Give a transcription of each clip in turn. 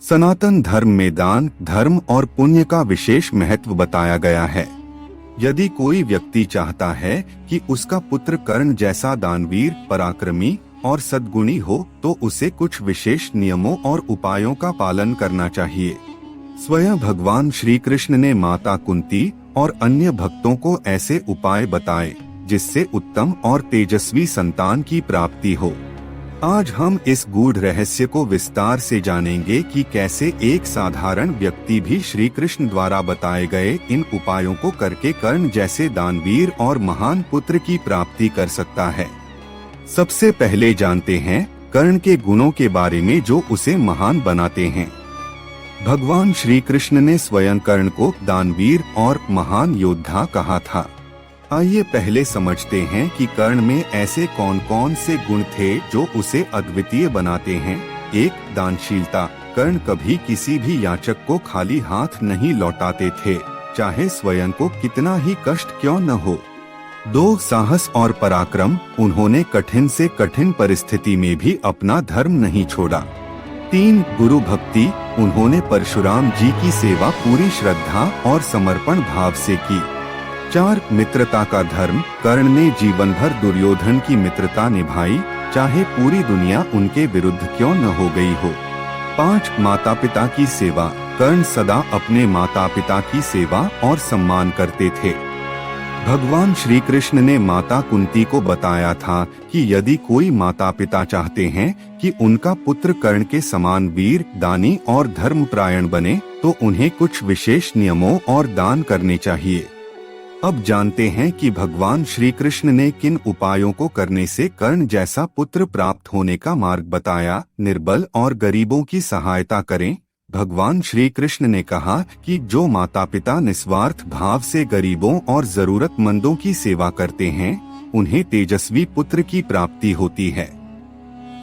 सनातन धर्म में दान, धर्म और पुण्य का विशेष महत्व बताया गया है। यदि कोई व्यक्ति चाहता है कि उसका पुत्र कर्ण जैसा दानवीर, पराक्रमी और सद्गुणी हो, तो उसे कुछ विशेष नियमों और उपायों का पालन करना चाहिए। स्वयं भगवान श्री कृष्ण ने माता कुंती और अन्य भक्तों को ऐसे उपाय बताए जिससे उत्तम और तेजस्वी संतान की प्राप्ति हो। आज हम इस गूढ़ रहस्य को विस्तार से जानेंगे कि कैसे एक साधारण व्यक्ति भी श्री कृष्ण द्वारा बताए गए इन उपायों को करके कर्ण जैसे दानवीर और महान पुत्र की प्राप्ति कर सकता है। सबसे पहले जानते हैं कर्ण के गुणों के बारे में जो उसे महान बनाते हैं। भगवान श्री कृष्ण ने स्वयं कर्ण को दानवीर और महान योद्धा कहा था। आइए पहले समझते हैं कि कर्ण में ऐसे कौन कौन से गुण थे जो उसे अद्वितीय बनाते हैं। 1. दानशीलता। कर्ण कभी किसी भी याचक को खाली हाथ नहीं लौटाते थे, चाहे स्वयं को कितना ही कष्ट क्यों न हो। 2. साहस और पराक्रम। उन्होंने कठिन से कठिन परिस्थिति में भी अपना धर्म नहीं छोड़ा। 3. गुरु भक्ति। उन्होंने परशुराम जी की सेवा पूरी श्रद्धा और समर्पण भाव से की। 4. मित्रता का धर्म। कर्ण ने जीवन भर दुर्योधन की मित्रता निभाई, चाहे पूरी दुनिया उनके विरुद्ध क्यों न हो गई हो। 5. माता पिता की सेवा। कर्ण सदा अपने माता पिता की सेवा और सम्मान करते थे। भगवान श्री कृष्ण ने माता कुंती को बताया था कि यदि कोई माता पिता चाहते हैं कि उनका पुत्र कर्ण के समान वीर, दानी और धर्मपरायण बने, तो उन्हें कुछ विशेष नियमों और दान करने चाहिए। अब जानते हैं कि भगवान श्री कृष्ण ने किन उपायों को करने से कर्ण जैसा पुत्र प्राप्त होने का मार्ग बताया। निर्बल और गरीबों की सहायता करें। भगवान श्री कृष्ण ने कहा कि जो माता पिता निस्वार्थ भाव से गरीबों और जरूरतमंदों की सेवा करते हैं, उन्हें तेजस्वी पुत्र की प्राप्ति होती है।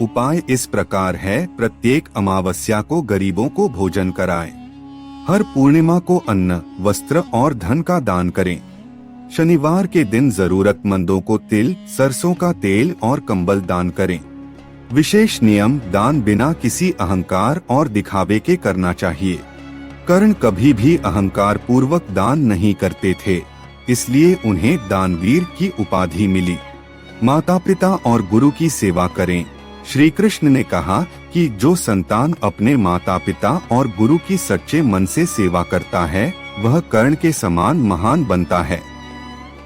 उपाय इस प्रकार है। प्रत्येक अमावस्या को गरीबों को भोजन कराएं। हर पूर्णिमा को अन्न, वस्त्र और धन का दान करें। शनिवार के दिन जरूरतमंदों को तिल, सरसों का तेल और कंबल दान करें। विशेष नियम। दान बिना किसी अहंकार और दिखावे के करना चाहिए। कर्ण कभी भी अहंकार पूर्वक दान नहीं करते थे, इसलिए उन्हें दानवीर की उपाधि मिली। माता पिता और गुरु की सेवा करें। श्री कृष्ण ने कहा कि जो संतान अपने माता पिता और गुरु की सच्चे मन से सेवा करता है, वह कर्ण के समान महान बनता है।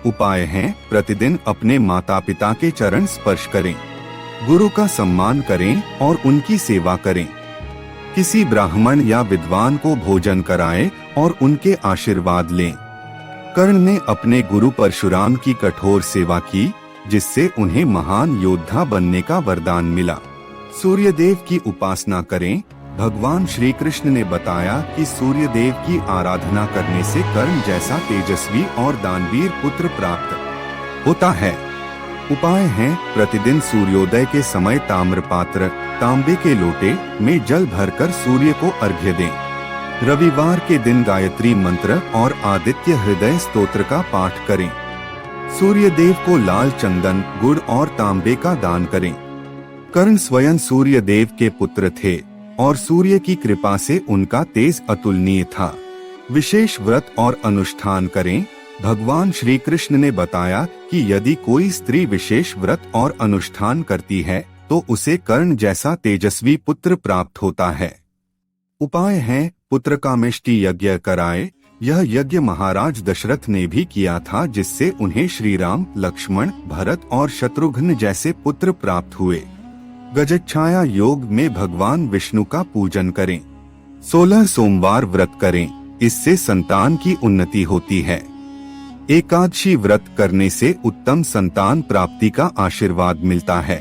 उपाय हैं। प्रतिदिन अपने माता पिता के चरण स्पर्श करें, गुरु का सम्मान करें और उनकी सेवा करें। किसी ब्राह्मण या विद्वान को भोजन कराएं और उनके आशीर्वाद लें। कर्ण ने अपने गुरु परशुराम की कठोर सेवा की, जिससे उन्हें महान योद्धा बनने का वरदान मिला। सूर्यदेव की उपासना करें। भगवान श्री कृष्ण ने बताया कि सूर्यदेव की आराधना करने से कर्ण जैसा तेजस्वी और दानवीर पुत्र प्राप्त होता है। उपाय हैं। प्रतिदिन सूर्योदय के समय ताम्रपात्र, तांबे के लोटे में जल भरकर सूर्य को अर्घ्य दें। रविवार के दिन गायत्री मंत्र और आदित्य हृदय स्तोत्र का पाठ करें। सूर्यदेव को लाल चंदन, गुड़ और तांबे का दान करें। कर्ण स्वयं सूर्यदेव के पुत्र थे और सूर्य की कृपा से उनका तेज अतुलनीय था। विशेष व्रत और अनुष्ठान करें। भगवान श्री कृष्ण ने बताया कि यदि कोई स्त्री विशेष व्रत और अनुष्ठान करती है, तो उसे कर्ण जैसा तेजस्वी पुत्र प्राप्त होता है। उपाय है। पुत्र कामेष्टि यज्ञ कराए। यह यज्ञ महाराज दशरथ ने भी किया था, जिससे उन्हें श्री राम, लक्ष्मण, भरत और शत्रुघ्न जैसे पुत्र प्राप्त हुए। गजच्छाया योग में भगवान विष्णु का पूजन करें। 16 सोमवार व्रत करें, इससे संतान की उन्नति होती है। एकादशी व्रत करने से उत्तम संतान प्राप्ति का आशीर्वाद मिलता है।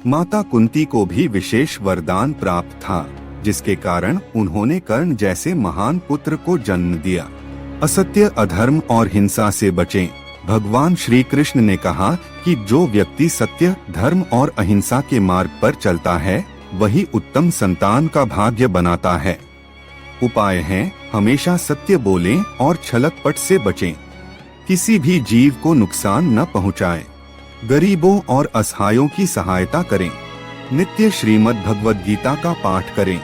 माता कुंती को भी विशेष वरदान प्राप्त था, जिसके कारण उन्होंने कर्ण जैसे महान पुत्र को जन्म दिया। असत्य, अधर्म और हिंसा से बचें। भगवान श्री कृष्ण ने कहा कि जो व्यक्ति सत्य, धर्म और अहिंसा के मार्ग पर चलता है, वही उत्तम संतान का भाग्य बनाता है। उपाय हैं। हमेशा सत्य बोलें और छलकपट से बचें। किसी भी जीव को नुकसान न पहुंचाएं। गरीबों और असहायों की सहायता करें। नित्य श्रीमद् भगवद गीता का पाठ करें।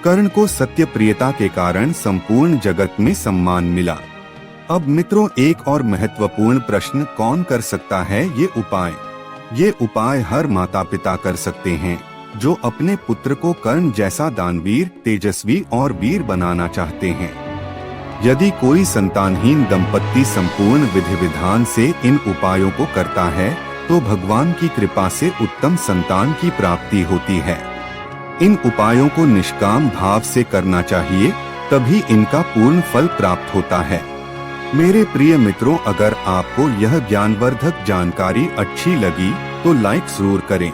कर्ण को सत्य प्रियता के कारण संपूर्ण जगत में सम्मान मिला। अब मित्रों, एक और महत्वपूर्ण प्रश्न कौन कर सकता है ये उपाय? ये उपाय हर माता पिता कर सकते हैं जो अपने पुत्र को कर्ण जैसा दानवीर, तेजस्वी और वीर बनाना चाहते हैं। यदि कोई संतानहीन दंपत्ति संपूर्ण विधि विधान से इन उपायों को करता है तो भगवान की कृपा से उत्तम संतान की प्राप्ति होती है। इन उपायों को निष्काम भाव से करना चाहिए, तभी इनका पूर्ण फल प्राप्त होता है। मेरे प्रिय मित्रों, अगर आपको यह ज्ञानवर्धक जानकारी अच्छी लगी तो लाइक जरूर करें।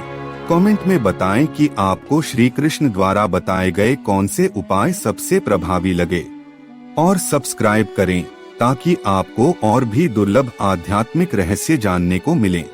कमेंट में बताएं कि आपको श्री कृष्ण द्वारा बताए गए कौन से उपाय सबसे प्रभावी लगे, और सब्सक्राइब करें ताकि आपको और भी दुर्लभ आध्यात्मिक रहस्य जानने को मिले।